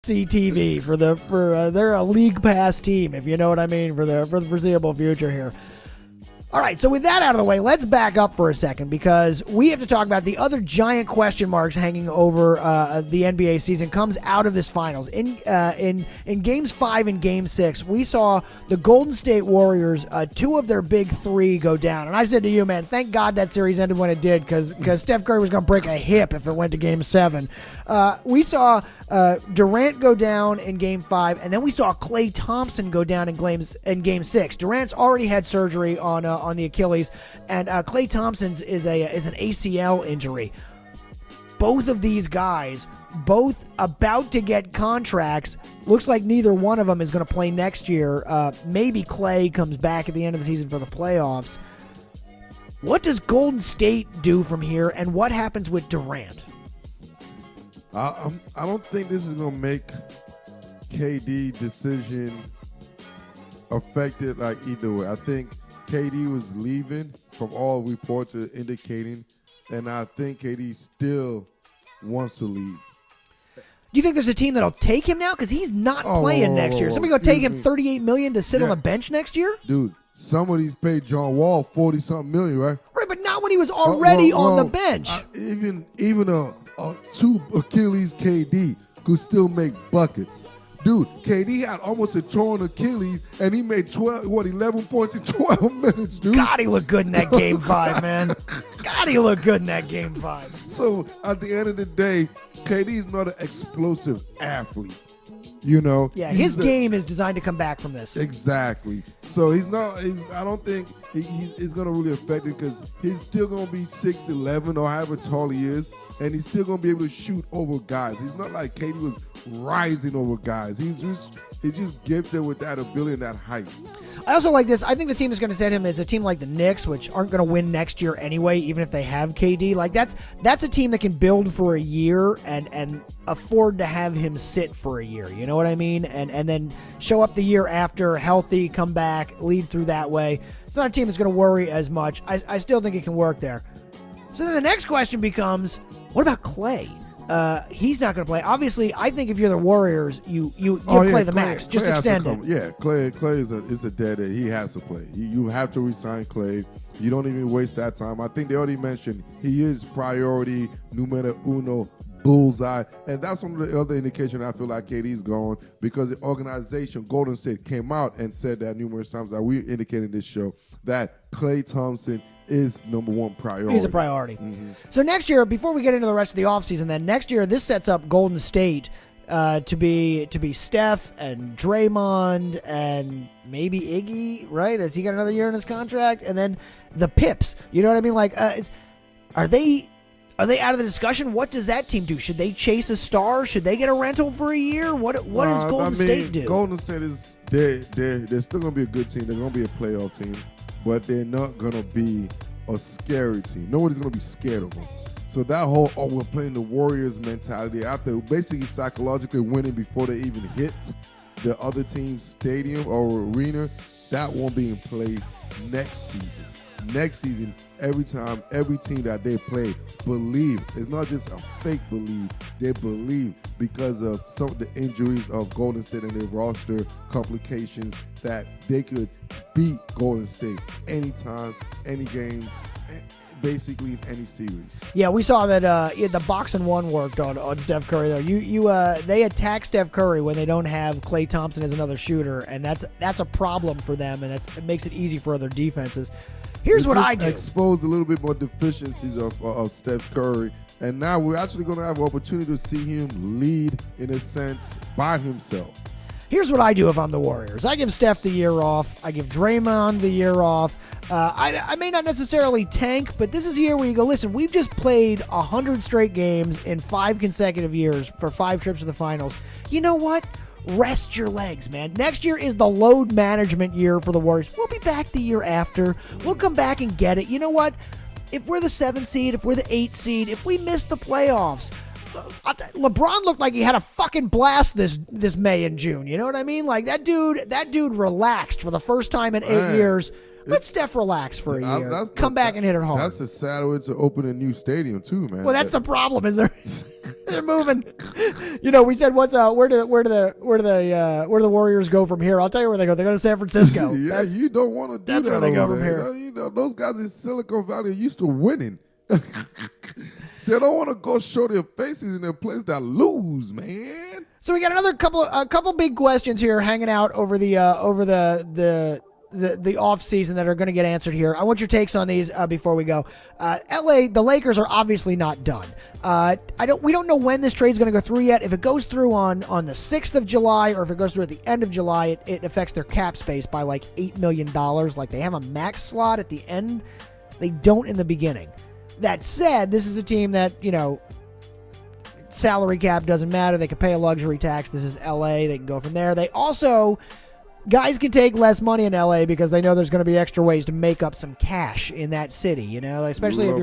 CTV they're a league pass team, if you know what I mean, for the foreseeable future here. All right, so with that out of the way, let's back up for a second because we have to talk about the other giant question marks hanging over the NBA season comes out of this finals. In Games 5 and Game 6, we saw the Golden State Warriors, two of their big three go down. And I said to you, man, thank God that series ended when it did because Steph Curry was going to break a hip if it went to Game 7. We saw Durant go down in Game 5, and then we saw Klay Thompson go down in Game 6. Durant's already had surgery on the Achilles, and Klay Thompson's is an ACL injury. Both of these guys, both about to get contracts. Looks like neither one of them is going to play next year. Maybe Klay comes back at the end of the season for the playoffs. What does Golden State do from here, and what happens with Durant? I don't think this is going to make KD decision affected like either way. I think KD was leaving from all reports are indicating, and I think KD still wants to leave. Do you think there's a team that'll take him now? Because he's not playing next year. Somebody going to take him $38 million to sit on the bench next year? Dude, somebody's paid John Wall $40-something million, right? Right, but not when he was already on the bench. Even a two Achilles KD could still make buckets. Dude, KD had almost a torn Achilles, and he made 11 points in 12 minutes, dude. God, he looked good in that Game 5, man. God, he looked good in that Game 5. So, at the end of the day, KD is not an explosive athlete, you know? Yeah, his game is designed to come back from this. Exactly. So, I don't think he's going to really affect it because he's still going to be 6'11" or however tall he is, and he's still going to be able to shoot over guys. He's not like KD was rising over guys. He's just gifted with that ability and that height. I also like this. I think the team that's going to set him is a team like the Knicks, which aren't going to win next year anyway, even if they have KD. Like that's a team that can build for a year and afford to have him sit for a year. You know what I mean? And then show up the year after healthy, come back, lead through that way. It's not a team that's going to worry as much. I still think it can work there. So then the next question becomes, what about Klay? He's not going to play. Obviously, I think if you're the Warriors, you play the max. Just extend it. Yeah, Klay is a dead end. He has to play. You have to resign Klay. You don't even waste that time. I think they already mentioned he is priority numero uno bullseye. And that's one of the other indications I feel like KD's gone because the organization, Golden State, came out and said that numerous times that we indicated in this show that Klay Thompson is number one priority. He's a priority. Mm-hmm. So next year, before we get into the rest of the offseason, then next year, this sets up Golden State to be Steph and Draymond and maybe Iggy, right? Has he got another year in his contract? And then the Pips. You know what I mean? Like, are they out of the discussion? What does that team do? Should they chase a star? Should they get a rental for a year? What does Golden State do? Golden State is they're still gonna be a good team. They're gonna be a playoff team, but they're not gonna be a scary team. Nobody's gonna be scared of them. So that whole we're playing the Warriors mentality after basically psychologically winning before they even hit the other team's stadium or arena, that won't be in play next season. Next season, every team that they play believe. It's not just a fake believe. They believe because of some of the injuries of Golden State and their roster complications that they could beat Golden State anytime, any games, basically in any series. Yeah, we saw that the box and one worked on Steph Curry there. They attack Steph Curry when they don't have Klay Thompson as another shooter, and that's a problem for them, and it makes it easy for other defenses. Here's what I do. Exposed a little bit more deficiencies of Steph Curry, and now we're actually going to have an opportunity to see him lead in a sense by himself. Here's what I do if I'm the Warriors. I give Steph the year off. I give Draymond the year off. I may not necessarily tank, but this is a year where you go, listen, we've just played 100 straight games in 5 consecutive years for 5 trips to the finals. You know what? Rest your legs, man. Next year is the load management year for the Warriors. We'll be back the year after. We'll come back and get it. You know what? If we're the 7th seed, if we're the 8th seed, if we miss the playoffs, LeBron looked like he had a fucking blast this May and June. You know what I mean? Like that dude relaxed for the first time in 8 years. Let Steph relax for a year. Come back and hit it hard. That's a sad way to open a new stadium too, man. Well, that's the problem. Is there? They're moving. You know, we said, "What's where do the Warriors go from here?" I'll tell you where they go. They go to San Francisco. Yeah, you don't want to do that's that where they go over from there. here. You know, those guys in Silicon Valley are used to winning. They don't want to go show their faces in a place that lose, man. So we got a couple big questions here hanging out over the off season that are going to get answered here. I want your takes on these before we go. LA, the Lakers are obviously not done. We don't know when this trade's going to go through yet. If it goes through on the 6th of July or if it goes through at the end of July, it affects their cap space by like $8 million. Like they have a max slot at the end. They don't in the beginning. That said, this is a team that, you know, salary cap doesn't matter. They can pay a luxury tax. This is LA. They can go from there. They also, guys can take less money in LA because they know there's going to be extra ways to make up some cash in that city, you know, especially if you're